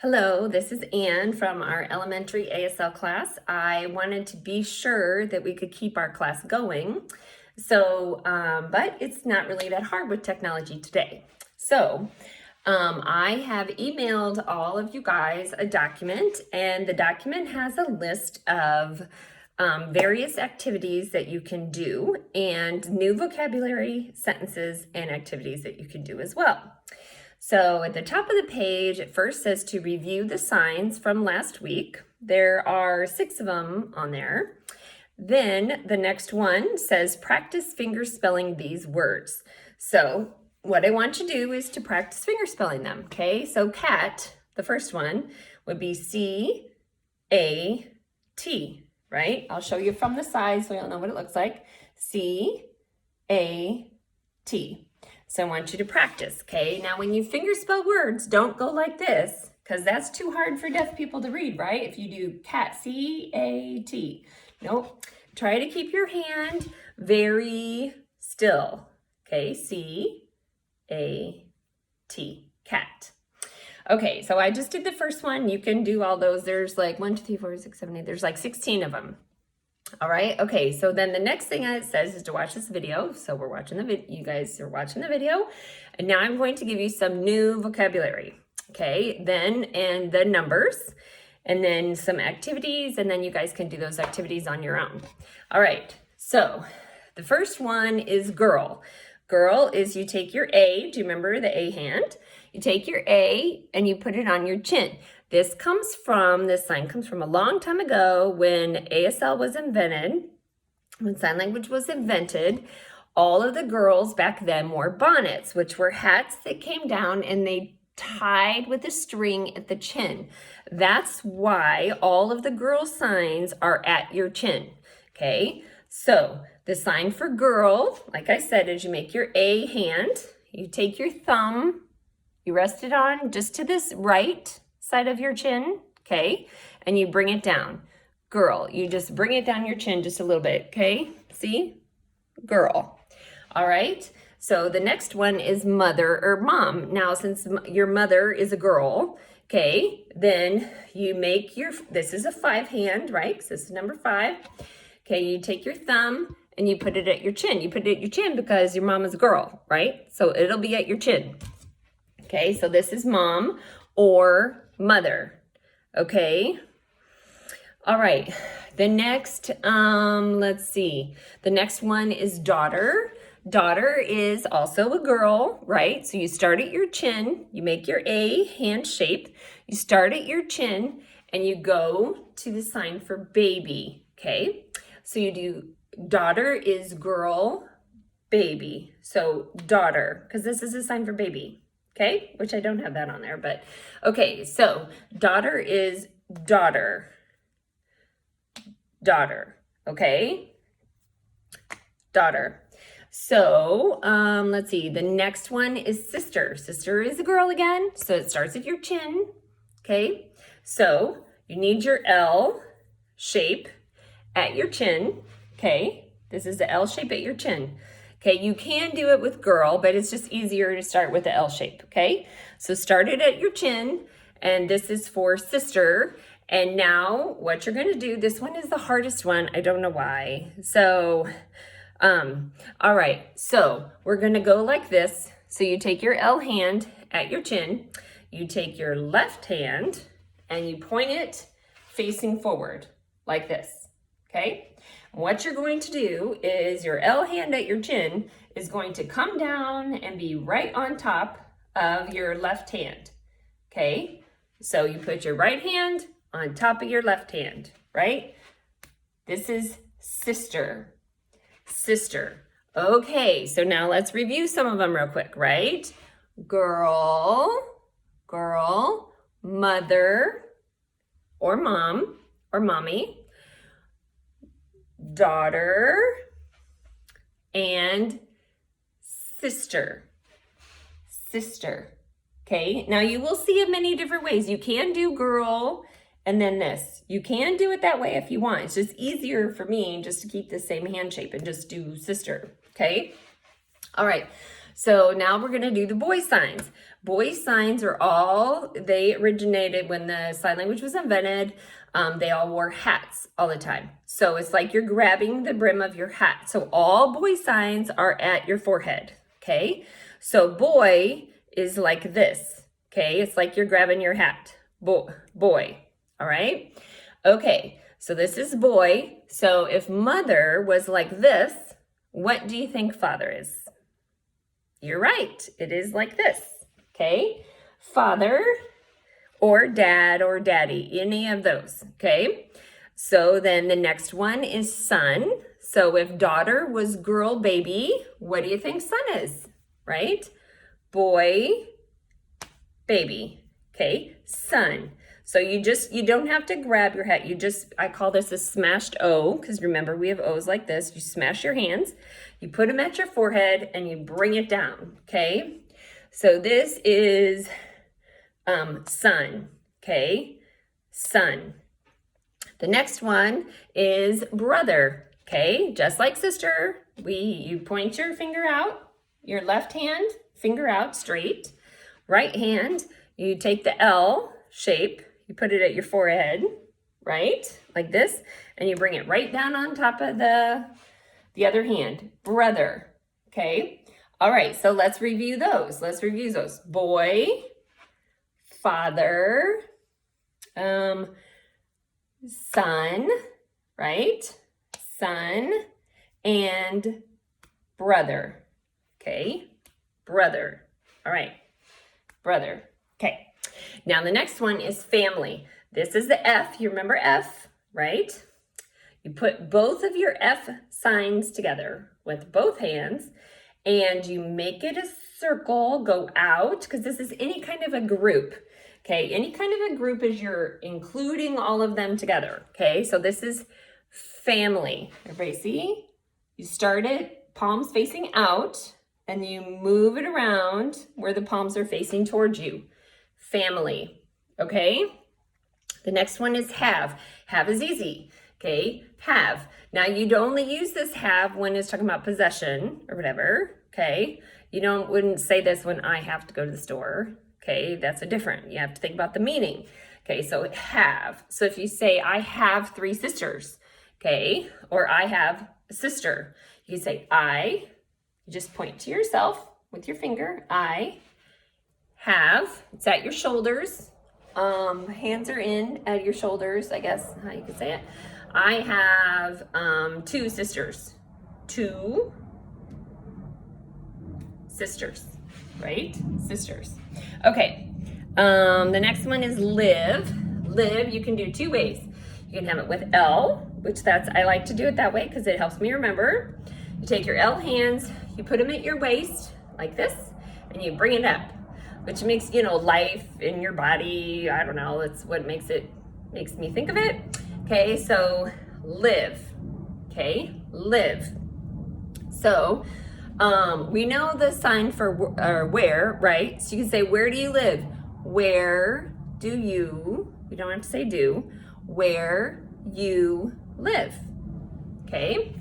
Hello, this is Anne from our elementary ASL class. I wanted to be sure that we could keep our class going. But it's not really that hard with technology today. I have emailed all of you guys a document, and the document has a list of various activities that you can do and new vocabulary, sentences, and activities that you can do as well. So at the top of the page, it first says to review the signs from last week. There are 6 of them on there. Then the next one says practice finger spelling these words. So what I want you to do is to practice finger spelling them, okay? So cat, the first one, would be C-A-T, right? I'll show you from the side so you'll know what it looks like. C-A-T. So I want you to practice, okay? Now, when you finger spell words, don't go like this, because that's too hard for deaf people to read, right? If you do cat, C-A-T. Nope. Try to keep your hand very still, okay? C-A-T, cat. Okay, so I just did the first one. You can do all those. There's like 1, 2, 3, 4, 6, 7, 8. There's like 16 of them. All right. Okay. So then the next thing it says is to watch this video. So we're watching the video. You guys are watching the video. And now I'm going to give you some new vocabulary. Okay. And the numbers and then some activities. And then you guys can do those activities on your own. All right. So the first one is girl. Girl is you take your A. Do you remember the A hand? You take your A and you put it on your chin. This sign comes from a long time ago when ASL was invented, when sign language was invented. All of the girls back then wore bonnets, which were hats that came down and they tied with a string at the chin. That's why all of the girl signs are at your chin, okay? So the sign for girl, like I said, is you make your A hand, you take your thumb, you rest it on just to this right side of your chin, okay? And you bring it down. Girl, you just bring it down your chin just a little bit, okay? See? Girl. All right. So the next one is mother or mom. Now, since your mother is a girl, okay, then you make this is a 5 hand, right? Because this is number 5. Okay, you take your thumb and you put it at your chin. You put it at your chin because your mom is a girl, right? So it'll be at your chin. Okay, so this is mom or mother, okay? All right, the next, let's see. The next one is daughter. Daughter is also a girl, right? So you start at your chin, you make your A hand shape, you start at your chin, and you go to the sign for baby, okay? So you do daughter is girl, baby. So daughter, because this is a sign for baby. Okay, which I don't have that on there, but okay, so daughter is daughter, okay? Daughter. So let's see, the next one is sister. Sister is a girl again, so it starts at your chin, okay? So you need your L shape at your chin, okay? This is the L shape at your chin. Okay, you can do it with girl, but it's just easier to start with the L shape, okay? So start it at your chin, and this is for sister. And now what you're gonna do, this one is the hardest one. I don't know why. So, all right, so we're gonna go like this. So you take your L hand at your chin, you take your left hand, and you point it facing forward like this, okay? What you're going to do is your L hand at your chin is going to come down and be right on top of your left hand, okay? So you put your right hand on top of your left hand, right? This is sister, sister. Okay, so now let's review some of them real quick, right? Girl, girl, mother, or mom, or mommy, daughter, and sister, sister, okay? Now you will see it many different ways. You can do girl and then this. You can do it that way if you want. It's just easier for me just to keep the same hand shape and just do sister, okay? All right, so now we're gonna do the boy signs. Boy signs are all, they originated when the sign language was invented. They all wore hats all the time. So it's like you're grabbing the brim of your hat. So all boy signs are at your forehead, okay? So boy is like this, okay? It's like you're grabbing your hat, boy, all right? Okay, so this is boy. So if mother was like this, what do you think father is? You're right, it is like this, okay? Father or dad or daddy, any of those, okay? So then the next one is son. So if daughter was girl baby, what do you think son is, right? Boy, baby, okay? Son. So you don't have to grab your hat. I call this a smashed O, because remember we have O's like this. You smash your hands, you put them at your forehead, and you bring it down, okay? So this is son, okay? Son. The next one is brother, okay? Just like sister, you point your finger out, your left hand, finger out straight. Right hand, you take the L shape, you put it at your forehead, right? Like this, and you bring it right down on top of the other hand, brother, okay? All right, so let's review those. Boy, father, son, right? Son, and brother, okay? Brother, all right, brother, okay. Now the next one is family. This is the F, you remember F, right? You put both of your F signs together with both hands, and you make it a circle, go out, because this is any kind of a group, okay? Any kind of a group is you're including all of them together, okay? So this is family. Everybody see? You start it, palms facing out, and you move it around where the palms are facing towards you. Family, okay? The next one is have. Have is easy, okay? Have. Now you'd only use this have when it's talking about possession or whatever, okay? You wouldn't say this when I have to go to the store, okay? That's you have to think about the meaning. Okay, so have. So if you say, I have 3 sisters, okay? Or I have a sister, you can say you just point to yourself with your finger, I have, it's at your shoulders, hands are in at your shoulders, I guess how you could say it. I have 2 sisters. 2 sisters, right? Sisters. Okay, the next one is live. Live, you can do 2 ways. You can have it with L, which I like to do it that way because it helps me remember. You take your L hands, you put them at your waist like this, and you bring it up, which makes, life in your body. I don't know, that's what makes me think of it. Okay, so live, okay, live. So we know the sign for where, right? So you can say, where do you live? Where do you, we don't have to say do, where you live, okay?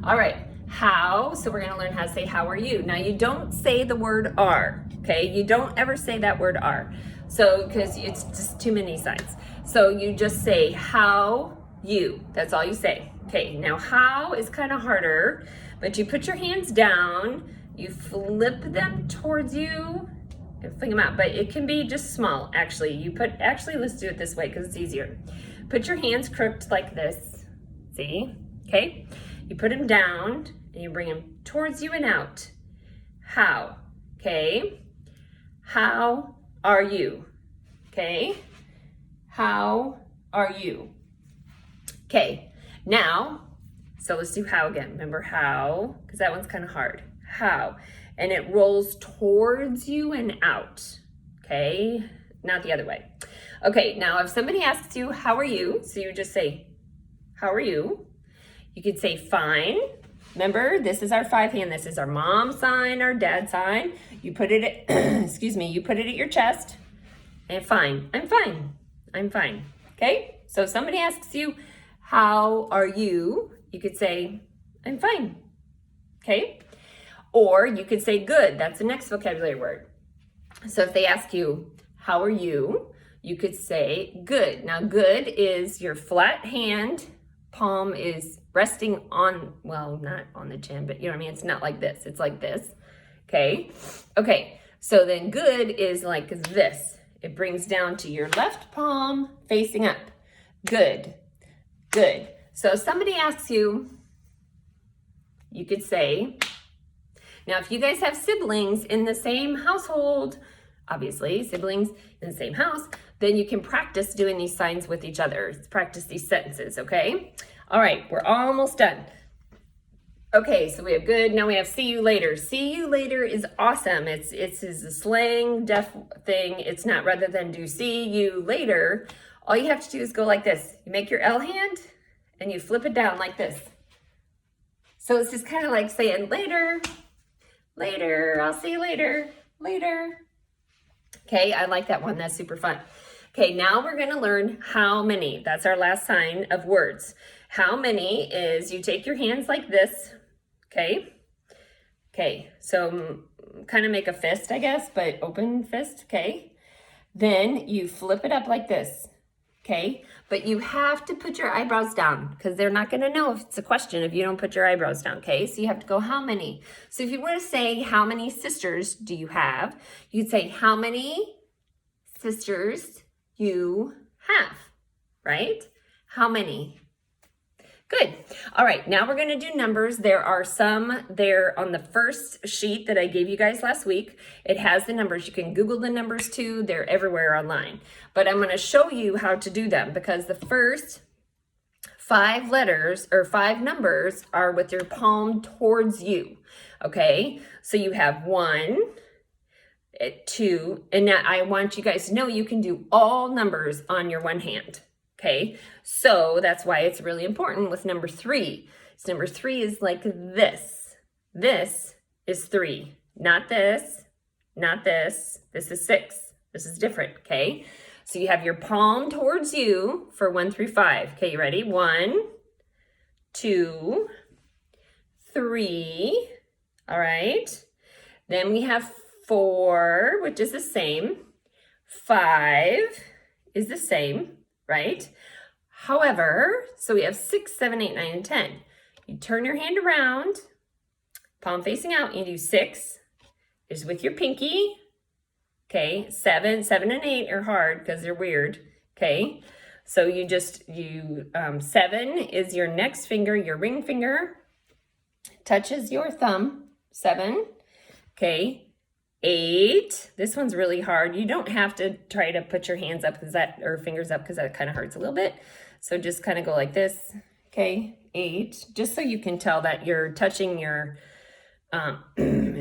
All right, how, so we're gonna learn how to say, how are you? Now you don't say the word are, okay? You don't ever say that word are. So, because it's just too many signs. So you just say, how you, that's all you say. Okay, now how is kind of harder, but you put your hands down, you flip them towards you, and fling them out, but it can be just small, actually. Let's do it this way because it's easier. Put your hands crooked like this, see, okay? You put them down, and you bring them towards you and out. How, okay? How are you, okay? How are you? Okay, now, so let's do how again. Remember how, because that one's kind of hard. How, and it rolls towards you and out, okay? Not the other way. Okay, now if somebody asks you, how are you? So you just say, how are you? You could say fine. Remember, this is our 5 hand. This is our mom sign, our dad sign. You put it at, excuse me, you put it at your chest, and fine, I'm fine, I'm fine, okay? So if somebody asks you, how are you? You could say, I'm fine, okay? Or you could say good, that's the next vocabulary word. So if they ask you, how are you? You could say good. Now good is your flat hand, palm is resting on, well, not on the chin, but you know what I mean? It's not like this, it's like this, okay? Okay, so then good is like this. It brings down to your left palm facing up. Good, good. So if somebody asks you, you could say, now if you guys have siblings in the same household, obviously siblings in the same house, then you can practice doing these signs with each other. Practice these sentences, okay? All right, we're almost done. Okay, so we have good, now we have see you later. See you later is awesome. It's a slang deaf thing. It's not rather than do see you later. All you have to do is go like this. You make your L hand and you flip it down like this. So it's just kind of like saying later, later, I'll see you later, later. Okay, I like that one. That's super fun. Okay, now we're going to learn how many. That's our last sign of words. How many is you take your hands like this. Okay. Okay, so kind of make a fist, I guess, but open fist. Okay. Then you flip it up like this. Okay, but you have to put your eyebrows down because they're not going to know if it's a question if you don't put your eyebrows down. Okay, so you have to go how many. So if you were to say how many sisters do you have, you'd say how many sisters you have, right? How many? Good. All right, now we're going to do numbers. There are some there on the first sheet that I gave you guys last week. It has the numbers. You can Google the numbers too. They're everywhere online. But I'm going to show you how to do them because the first 5 letters or 5 numbers are with your palm towards you. Okay, so you have 1, 2, and now I want you guys to know you can do all numbers on your one hand. Okay, so that's why it's really important with number 3. So number 3 is like this. This is 3, not this, not this. This is 6. This is different, okay? So you have your palm towards you for 1 through 5. Okay, you ready? 1, 2, 3. All right. Then we have 4, which is the same. 5 is the same, right? However, so we have 6, 7, 8, 9, and 10. You turn your hand around, palm facing out, you do 6 is with your pinky. Okay, 7 and 8 are hard because they're weird. Okay, so you 7 is your next finger, your ring finger touches your thumb. 7. Okay, 8. This one's really hard. You don't have to try to put your hands up or fingers up because that kind of hurts a little bit. So just kind of go like this. Okay, 8. Just so you can tell that you're touching your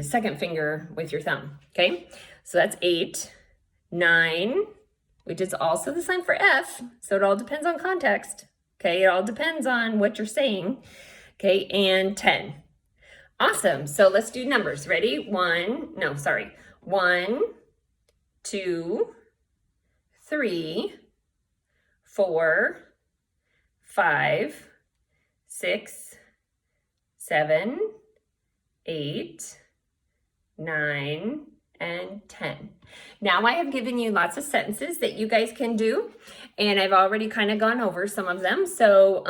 second finger with your thumb. Okay, so that's 8. 9, which is also the sign for F. So it all depends on context. Okay, it all depends on what you're saying. Okay, and 10. Awesome. So let's do numbers. Ready? 1, 2, 3, 4, 5, 6, 7, 8, 9, and 10. Now I have given you lots of sentences that you guys can do, and I've already kind of gone over some of them. So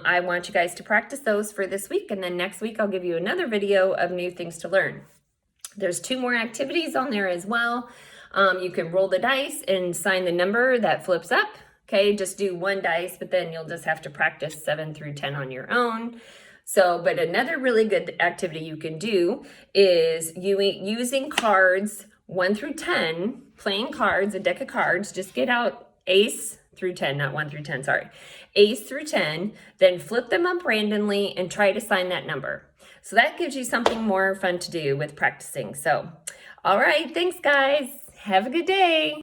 I want you guys to practice those for this week, and then next week I'll give you another video of new things to learn. There's 2 more activities on there as well. You can roll the dice and sign the number that flips up. Okay, just do 1 dice, but then you'll just have to practice 7 through 10 on your own. So, but another really good activity you can do is using cards 1 through 10, playing cards, a deck of cards. Just get out ace through 10, not 1 through 10, sorry. Ace through 10, then flip them up randomly and try to sign that number. So that gives you something more fun to do with practicing. So, all right, thanks guys. Have a good day.